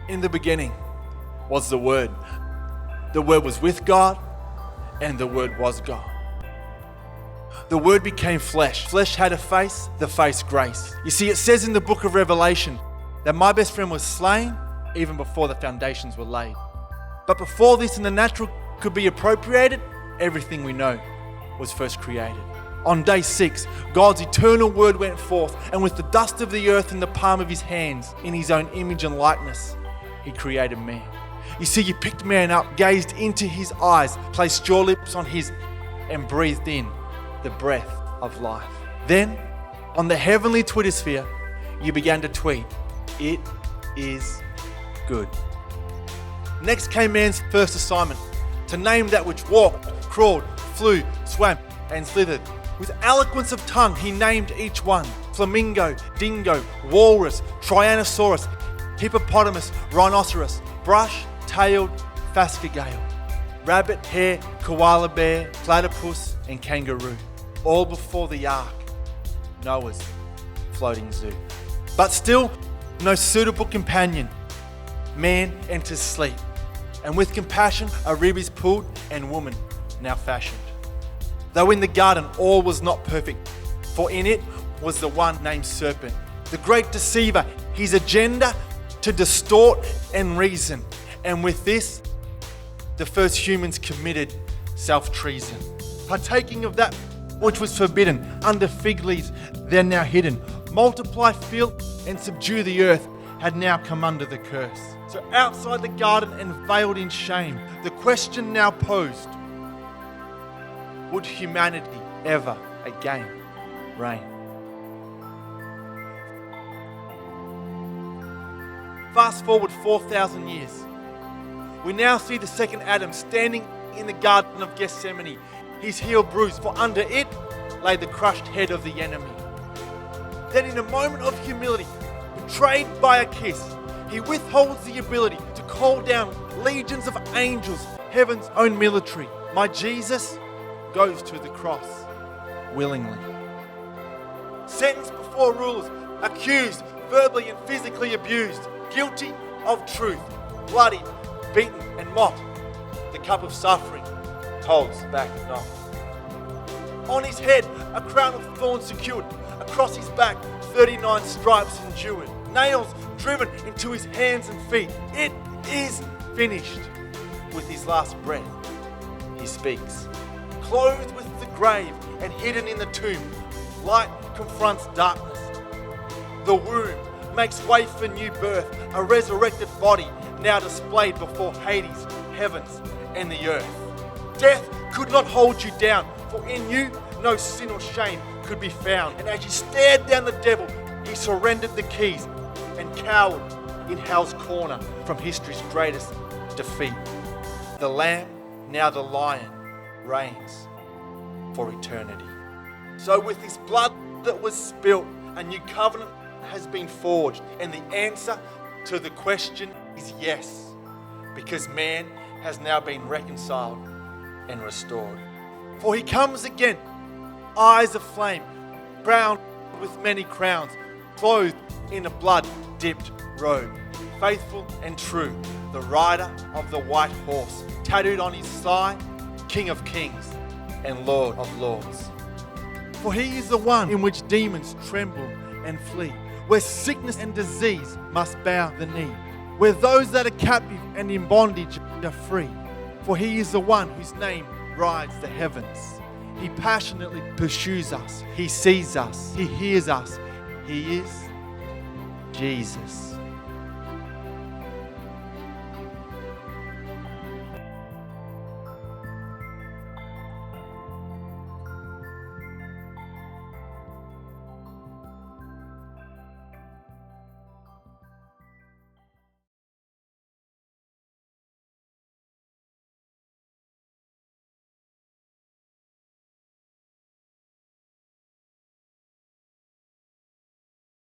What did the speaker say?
In the beginning was the Word. The Word was with God, and the Word was God. The Word became flesh. Flesh had a face, the face grace. You see, it says in the book of Revelation that my best friend was slain even before the foundations were laid. But before this in the natural could be appropriated, everything we know was first created. On day 6, God's eternal word went forth, and with the dust of the earth in the palm of his hands, in his own image and likeness, he created man. You see, you picked man up, gazed into his eyes, placed your lips on his, and breathed in the breath of life. Then, on the heavenly Twittersphere, you began to tweet, "It is good." Next came man's first assignment, to name that which walked, crawled, flew, swam, and slithered. With eloquence of tongue, he named each one. Flamingo, dingo, walrus, tyrannosaurus, hippopotamus, rhinoceros, brush-tailed phascogale, rabbit, hare, koala bear, platypus, and kangaroo. All before the ark, Noah's floating zoo. But still, no suitable companion. Man enters sleep, and with compassion a rib is pulled, and woman now fashioned. Though in the garden all was not perfect, for in it was the one named serpent, the great deceiver, his agenda to distort and reason. And with this, the first humans committed self-treason, partaking of that which was forbidden. Under fig leaves they're now hidden. Multiply, fill, and subdue the earth had now come under the curse. So outside the garden and veiled in shame, the question now posed, would humanity ever again reign? Fast forward 4,000 years. We now see the second Adam standing in the Garden of Gethsemane, his heel bruised, for under it lay the crushed head of the enemy. Then in a moment of humility, betrayed by a kiss, he withholds the ability to call down legions of angels, heaven's own military. My Jesus goes to the cross willingly. Sentenced before rulers, accused, verbally and physically abused, guilty of truth, bloody, beaten and mocked, the cup of suffering holds back not. On his head a crown of thorns secured, across his back 39 stripes endured, nails driven into his hands and feet. It is finished. With his last breath he speaks. Clothed with the grave and hidden in the tomb, light confronts darkness. The womb makes way for new birth, a resurrected body now displayed before Hades, heavens, and the earth. Death could not hold you down, for in you no sin or shame could be found. And as you stared down the devil, he surrendered the keys and cowered in hell's corner from history's greatest defeat. The Lamb, now the Lion, reigns for eternity. So with this blood that was spilt, a new covenant has been forged, and the answer to the question is yes, because man has now been reconciled and restored. For he comes again, eyes of flame, crowned with many crowns, clothed in a blood-dipped robe, faithful and true, the rider of the white horse, tattooed on his thigh, King of kings and Lord of lords. For he is the one in which demons tremble and flee, where sickness and disease must bow the knee, where those that are captive and in bondage are free. For he is the one whose name rides the heavens. He passionately pursues us. He sees us. He hears us. He is Jesus.